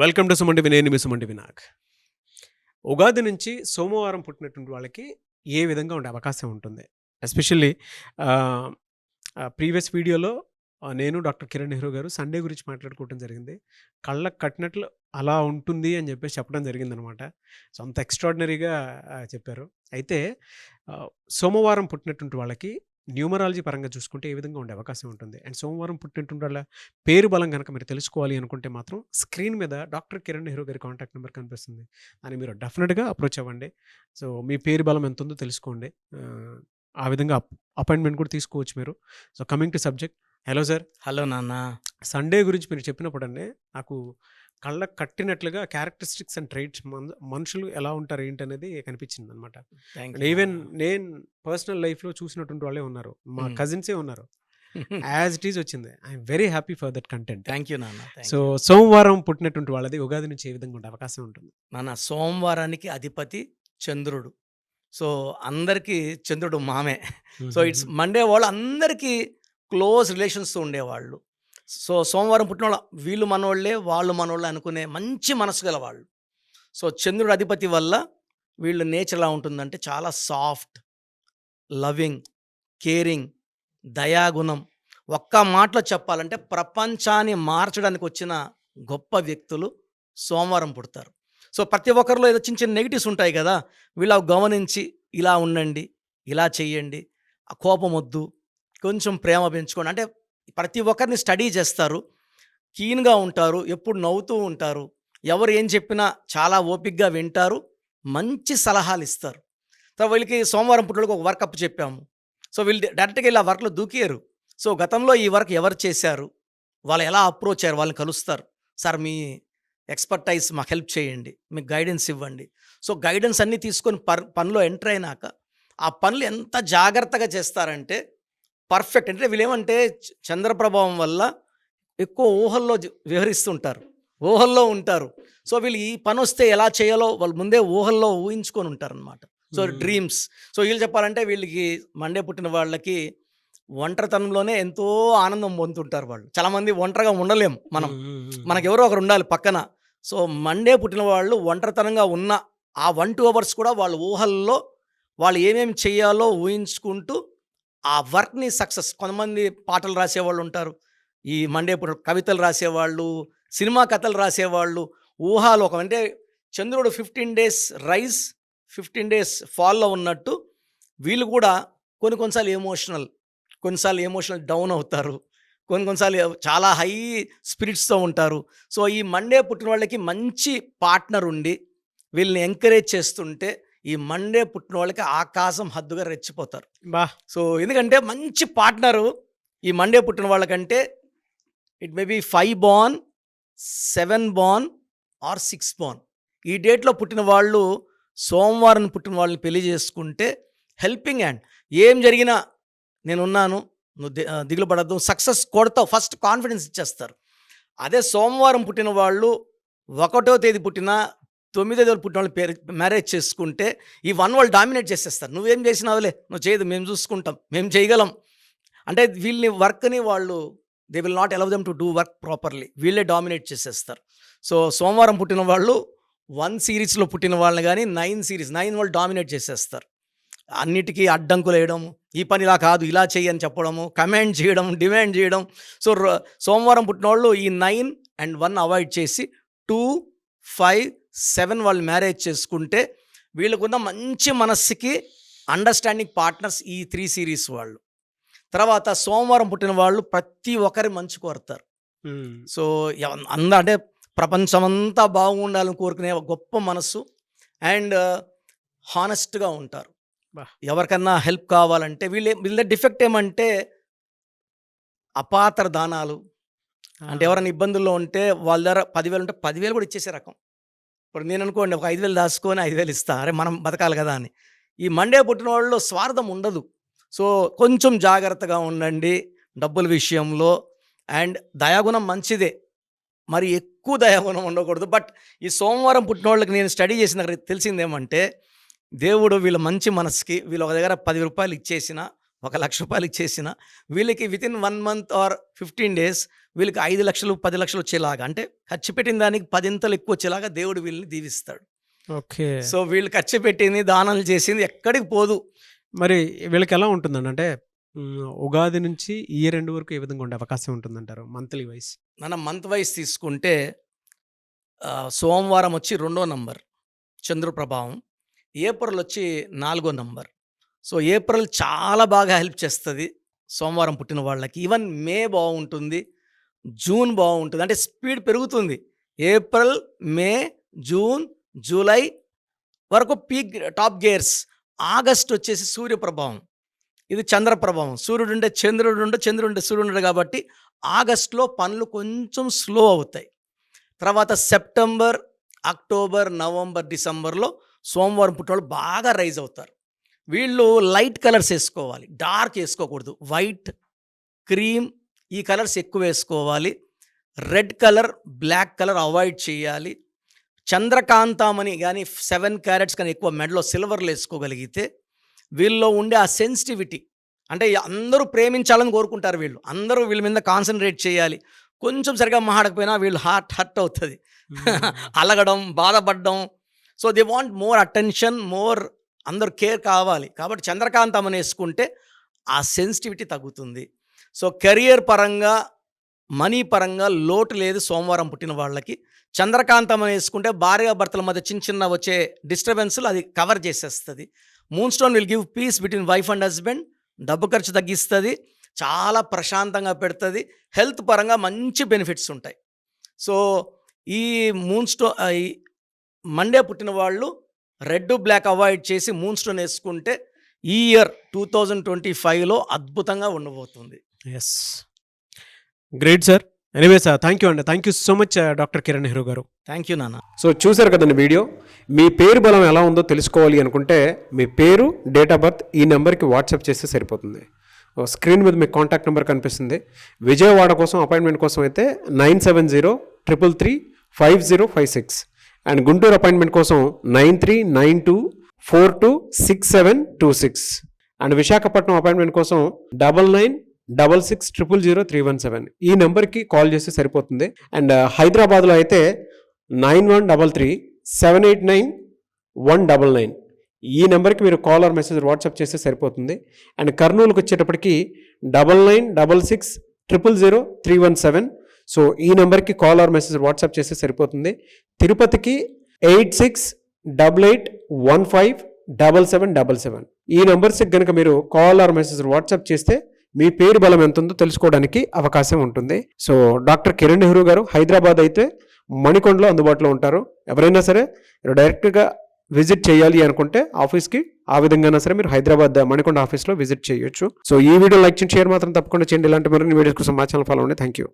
Welcome to Suman TV. నేను మీ Suman TV. Ugadi నుంచి సోమవారం పుట్టినటువంటి వాళ్ళకి ఏ విధంగా ఉండే అవకాశం ఉంటుంది? ఎస్పెషల్లీ ప్రీవియస్ వీడియోలో నేను డాక్టర్ కిరణ్ నెహ్రూ గారు సండే గురించి మాట్లాడుకోవడం జరిగింది. కళ్ళకు కట్టినట్లు అలా ఉంటుంది అని చెప్పేసి చెప్పడం జరిగిందనమాట. సో అంత ఎక్స్ట్రాడినరీగా చెప్పారు. అయితే సోమవారం పుట్టినటువంటి వాళ్ళకి న్యూమరాలజీ పరంగా చూసుకుంటే ఏ విధంగా ఉండే అవకాశం ఉంటుంది? అండ్ సోమవారం పుట్టినటువంటి వాళ్ళ పేరు బలం కనుక మీరు తెలుసుకోవాలి అనుకుంటే మాత్రం స్క్రీన్ మీద డాక్టర్ కిరణ్ నెహ్రూ గారి కాంటాక్ట్ నెంబర్ కనిపిస్తుంది. అని మీరు డెఫినెట్గా అప్రోచ్ అవ్వండి. సో మీ పేరు బలం ఎంత ఉందో తెలుసుకోండి. ఆ విధంగా అపాయింట్మెంట్ కూడా తీసుకోవచ్చు మీరు. So coming to subject. Hello sir. Hello నాన్న. సండే గురించి మీరు చెప్పినప్పుడు అండి నాకు కళ్ళకు కట్టినట్లుగా క్యారెక్టరిస్టిక్స్ అండ్ ట్రైట్స్ మనుషులు ఎలా ఉంటారు ఏంటి అనేది కనిపించింది అనమాట. ఈవెన్ నేను పర్సనల్ లైఫ్లో చూసినటువంటి వాళ్ళే ఉన్నారు, మా కజిన్సే ఉన్నారు. యాజ్ ఇట్ ఈజ్ వచ్చింది. I'm very happy for that content. Thank you నాన్న. సో సోమవారం పుట్టినటువంటి వాళ్ళది ఉగాది నుంచి ఏ విధంగా ఉండే అవకాశం ఉంటుంది? నాన్న, సోమవారానికి అధిపతి చంద్రుడు. సో అందరికీ చంద్రుడు మామే. సో ఇట్స్ మండే వాళ్ళు అందరికీ క్లోజ్ రిలేషన్స్తో ఉండేవాళ్ళు. సో సోమవారం పుట్టిన వాళ్ళు వీళ్ళు మనోళ్ళే, వాళ్ళు మనోళ్ళే అనుకునే మంచి మనసు గల వాళ్ళు. సో చంద్రుడు అధిపతి వల్ల వీళ్ళు నేచర్ ఎలా ఉంటుందంటే చాలా సాఫ్ట్, లవింగ్, కేరింగ్, దయాగుణం. ఒక్క మాటలో చెప్పాలంటే ప్రపంచాన్ని మార్చడానికి వచ్చిన గొప్ప వ్యక్తులు సోమవారం పుడతారు. సో ప్రతి ఒక్కరిలో ఏదో చిన్న చిన్న నెగిటివ్స్ ఉంటాయి కదా, వీళ్ళు గమనించి ఇలా ఉండండి, ఇలా చెయ్యండి, కోపం వద్దు, కొంచెం ప్రేమ పెంచుకోండి అంటే ప్రతి ఒక్కరిని స్టడీ చేస్తారు, కీన్గా ఉంటారు, ఎప్పుడు నవ్వుతూ ఉంటారు, ఎవరు ఏం చెప్పినా చాలా ఓపికగా వింటారు, మంచి సలహాలు ఇస్తారు. సో వీళ్ళకి సోమవారం పుట్టినకి ఒక వర్క్ అప్ చెప్పాము. సో వీళ్ళు డైరెక్ట్గా ఇలా వర్క్లో దూకేరు. సో గతంలో ఈ వర్క్ ఎవరు చేశారు, వాళ్ళు ఎలా అప్రోచ్ అయ్యారు, వాళ్ళని కలుస్తారు. సార్ మీ ఎక్స్పర్టైజ్ మాకు హెల్ప్ చేయండి, మీకు గైడెన్స్ ఇవ్వండి. సో గైడెన్స్ అన్నీ తీసుకొని పనిలో ఎంటర్ అయినాక ఆ పనులు ఎంత జాగ్రత్తగా చేస్తారంటే పర్ఫెక్ట్. అంటే వీళ్ళేమంటే చంద్రప్రభావం వల్ల ఎక్కువ ఊహల్లో వివరిస్తుంటారు, ఊహల్లో ఉంటారు. సో వీళ్ళు ఈ పని వస్తే ఎలా చేయాలో వాళ్ళు ముందే ఊహల్లో ఊహించుకొని ఉంటారు అనమాట. So dreams. సో వీళ్ళు చెప్పాలంటే వీళ్ళకి మండే పుట్టిన వాళ్ళకి ఒంటరితనంలోనే ఎంతో ఆనందం పొందుతుంటారు వాళ్ళు. చాలామంది ఒంటరిగా ఉండలేము మనం, మనకెవరో ఒకరు ఉండాలి పక్కన. సో మండే పుట్టిన వాళ్ళు ఒంటరితనంగా ఉన్న ఆ 1-2 అవర్స్ కూడా వాళ్ళ ఊహల్లో వాళ్ళు ఏమేమి చేయాలో ఊహించుకుంటూ ఆ వర్క్ని సక్సెస్. కొంతమంది పాటలు రాసేవాళ్ళు ఉంటారు, ఈ మండే పుట్టిన కవితలు రాసేవాళ్ళు, సినిమా కథలు రాసేవాళ్ళు. ఊహాలోకం అంటే చంద్రుడు 15 days రైజ్, 15 days ఫాల్లో ఉన్నట్టు వీళ్ళు కూడా కొన్నిసార్లు ఎమోషనల్ డౌన్ అవుతారు, కొన్నిసార్లు చాలా హై స్పిరిట్స్తో ఉంటారు. సో ఈ మండే పుట్టిన వాళ్ళకి మంచి పార్ట్నర్ ఉండి వీళ్ళని ఎంకరేజ్ చేస్తుంటే ఈ మండే పుట్టిన వాళ్ళకి ఆకాశం హద్దుగా రెచ్చిపోతారు. సో ఎందుకంటే మంచి పార్ట్నరు ఈ మండే పుట్టిన వాళ్ళకంటే it may be 5 born, 7 born or 6 born. ఈ డేట్లో పుట్టిన వాళ్ళు సోమవారం పుట్టిన వాళ్ళని పెళ్లి చేసుకుంటే హెల్పింగ్ హ్యాండ్. ఏం జరిగినా నేనున్నాను, నువ్వు దిగులు పడద్దు, సక్సెస్ కొడతావు, ఫస్ట్ కాన్ఫిడెన్స్ ఇచ్చేస్తారు. అదే సోమవారం పుట్టిన వాళ్ళు 1వ తేదీ పుట్టిన 9వ తేదీ పుట్టిన వాళ్ళు మ్యారేజ్ చేసుకుంటే ఈ 1 వాళ్ళు డామినేట్ చేసేస్తారు. నువ్వేం చేసినావులే, నువ్వు చేయదు, మేము చూసుకుంటాం, మేము చేయగలం అంటే వీళ్ళని వర్క్ని వాళ్ళు they will not allow them to do work properly. వీళ్ళే డామినేట్ చేసేస్తారు. సో సోమవారం పుట్టిన వాళ్ళు 1 సిరీస్లో పుట్టిన వాళ్ళని కానీ 9 వాళ్ళు డామినేట్ చేసేస్తారు. అన్నిటికీ అడ్డంకులు వేయడం, ఈ పని ఇలా కాదు ఇలా చెయ్యని చెప్పడము, కమాండ్ చేయడం, డిమాండ్ చేయడం. సో సోమవారం పుట్టిన వాళ్ళు ఈ 9 and 1 అవాయిడ్ చేసి 2, 5, 7 వాళ్ళు మ్యారేజ్ చేసుకుంటే వీళ్ళకున్న మంచి మనస్సుకి అండర్స్టాండింగ్ పార్ట్నర్స్ ఈ 3 series వాళ్ళు. తర్వాత సోమవారం పుట్టిన వాళ్ళు ప్రతి ఒక్కరి మంచి కోరుతారు. సో అంటే ప్రపంచమంతా బాగుండాలని కోరుకునే గొప్ప మనస్సు అండ్ హానెస్ట్గా ఉంటారు. ఎవరికన్నా హెల్ప్ కావాలంటే వీళ్ళ డిఫెక్ట్ ఏమంటే అపాత్ర దానాలు. అంటే ఎవరైనా ఇబ్బందుల్లో ఉంటే వాళ్ళ దగ్గర 10,000 ఉంటే 10,000 కూడా ఇచ్చేసే రకం. ఇప్పుడు నేను అనుకోండి ఒక 5,000 దాచుకొని 5,000 ఇస్తా, అరే మనం బతకాలి కదా అని. ఈ మండే పుట్టిన వాళ్ళు స్వార్థం ఉండదు. సో కొంచెం జాగ్రత్తగా ఉండండి డబ్బుల విషయంలో. అండ్ దయాగుణం మంచిదే, మరి ఎక్కువ దయాగుణం ఉండకూడదు. బట్ ఈ సోమవారం పుట్టిన వాళ్ళకి నేను స్టడీ చేసిన తెలిసిందేమంటే దేవుడు వీళ్ళ మంచి మనసుకి వీళ్ళు ఒక దగ్గర 10 రూపాయలు ఇచ్చేసిన రూ. 1,00,000 ఇచ్చేసిన వీళ్ళకి వితిన్ 1 మంత్ ఆర్ 15 డేస్ వీళ్ళకి 5 లక్షలు 10 లక్షలు వచ్చేలాగా, అంటే ఖర్చు పెట్టిన దానికి 10 ఎక్కువ వచ్చేలాగా దేవుడు వీళ్ళని దీవిస్తాడు. ఓకే. సో వీళ్ళు ఖర్చు పెట్టింది, దానాలు చేసింది ఎక్కడికి పోదు. మరి వీళ్ళకి ఎలా ఉంటుందండి? అంటే ఉగాది నుంచి ఇయర్ ఎండ్ వరకు ఏ విధంగా ఉండే అవకాశం ఉంటుందంటారు మంత్లీ వైస్? మనం మంత్ వైస్ తీసుకుంటే సోమవారం వచ్చి 2వ నంబర్ చంద్ర ప్రభావం, ఏప్రిల్ వచ్చి 4వ నంబర్. సో ఏప్రిల్ చాలా బాగా హెల్ప్ చేస్తుంది సోమవారం పుట్టిన వాళ్ళకి. ఈవెన్ మే బాగుంటుంది, జూన్ బాగుంటుంది, అంటే స్పీడ్ పెరుగుతుంది. ఏప్రిల్, మే, జూన్, జూలై వరకు పీక్ టాప్ గేర్స్. ఆగస్ట్ వచ్చేసి సూర్య ప్రభావం, ఇది చంద్ర ప్రభావం. సూర్యుడు ఉండే చంద్రుడు ఉండే, చంద్రుడు ఉండే సూర్యుడు ఉండే కాబట్టి ఆగస్టులో పనులు కొంచెం స్లో అవుతాయి. తర్వాత సెప్టెంబర్, అక్టోబర్, నవంబర్, డిసెంబర్లో సోమవారం పుట్టినవాళ్ళు బాగా రైజ్ అవుతారు. వీళ్ళు లైట్ కలర్స్ వేసుకోవాలి, డార్క్ వేసుకోకూడదు. వైట్, క్రీమ్ ఈ కలర్స్ ఎక్కువ వేసుకోవాలి. Red colour, black colour avoid చేయాలి. చంద్రకాంతామని కానీ 7 క్యారెట్స్ కానీ ఎక్కువ మెడలో సిల్వర్లు వేసుకోగలిగితే వీళ్ళలో ఉండే ఆ సెన్సిటివిటీ, అంటే అందరూ ప్రేమించాలని కోరుకుంటారు వీళ్ళు, అందరూ వీళ్ళ మీద కాన్సన్ట్రేట్ చేయాలి. కొంచెం సరిగా మాట్లాడకపోయినా వీళ్ళు హర్ట్ అవుతుంది, అలగడం, బాధపడడం. So they want more attention, more అందరూ కేర్ కావాలి. కాబట్టి చంద్రకాంతమని వేసుకుంటే ఆ సెన్సిటివిటీ తగ్గుతుంది. సో కెరియర్ పరంగా, మనీ పరంగా లోటు లేదు సోమవారం పుట్టిన వాళ్ళకి. చంద్రకాంతమని వేసుకుంటే భార్యాభర్తల మధ్య చిన్న వచ్చే డిస్టర్బెన్స్లు అది కవర్ చేసేస్తుంది. Moon stone will give piece between wife and husband, డబ్బు ఖర్చు తగ్గిస్తుంది, చాలా ప్రశాంతంగా పెడుతుంది. హెల్త్ పరంగా మంచి బెనిఫిట్స్ ఉంటాయి. సో ఈ మూన్ స్టోన్, ఈ మండే పుట్టిన వాళ్ళు రెడ్, బ్లాక్ అవాయిడ్ చేసి మూన్ స్టోన్ వేసుకుంటే ఈ ఇయర్ 2025లో అద్భుతంగా ఉండబోతుంది. Yes, great sir. Anyway sir, thank you అండి. Thank you so much doctor Kiran Nehru గారు. థ్యాంక్ యూ నాన్న. సో చూసారు కదండి వీడియో. మీ పేరు బలం ఎలా ఉందో తెలుసుకోవాలి అనుకుంటే మీ పేరు, డేట్ ఆఫ్ బర్త్ ఈ నెంబర్కి వాట్సాప్ చేస్తే సరిపోతుంది. స్క్రీన్ మీద మీకు కాంటాక్ట్ నెంబర్ కనిపిస్తుంది. విజయవాడ కోసం అపాయింట్మెంట్ కోసం అయితే 9703335056 అండ్ గుంటూరు అపాయింట్మెంట్ కోసం 9392426726 అండ్ విశాఖపట్నం అపాయింట్మెంట్ కోసం 9966000317 ఈ నెంబర్కి కాల్ చేస్తే సరిపోతుంది. అండ్ హైదరాబాద్లో అయితే 9133789199 ఈ నెంబర్కి మీరు కాల్ ఆర్ మెసేజ్ వాట్సాప్ చేస్తే సరిపోతుంది. అండ్ కర్నూలుకి వచ్చేటప్పటికి 9966000317 సో ఈ నెంబర్కి కాల్ ఆర్ మెసేజ్ వాట్సాప్ చేస్తే సరిపోతుంది. తిరుపతికి 8688157777 ఈ నెంబర్స్కి కనుక మీరు కాల్ ఆర్ మెసేజ్ వాట్సాప్ చేస్తే మీ పేరు బలం ఎంత ఉందో తెలుసుకోవడానికి అవకాశం ఉంటుంది. సో డాక్టర్ కిరణ్ నెహ్రూ గారు హైదరాబాద్ అయితే మణికొండలో అందుబాటులో ఉంటారు. ఎవరైనా సరే డైరెక్ట్గా విజిట్ చేయాలి అనుకుంటే ఆఫీస్కి, ఆ విధంగా సరే మీరు హైదరాబాద్ మణికొండ ఆఫీస్లో విజిట్ చేయొచ్చు. సో ఈ వీడియో లైక్ చేయండి, షేర్ మాత్రం తప్పకుండా చేయండి. ఇలాంటి మరిన్ని వీడియోస్ కోసం మా ఛానల్ ఫాలో అవ్వండి. Thank you.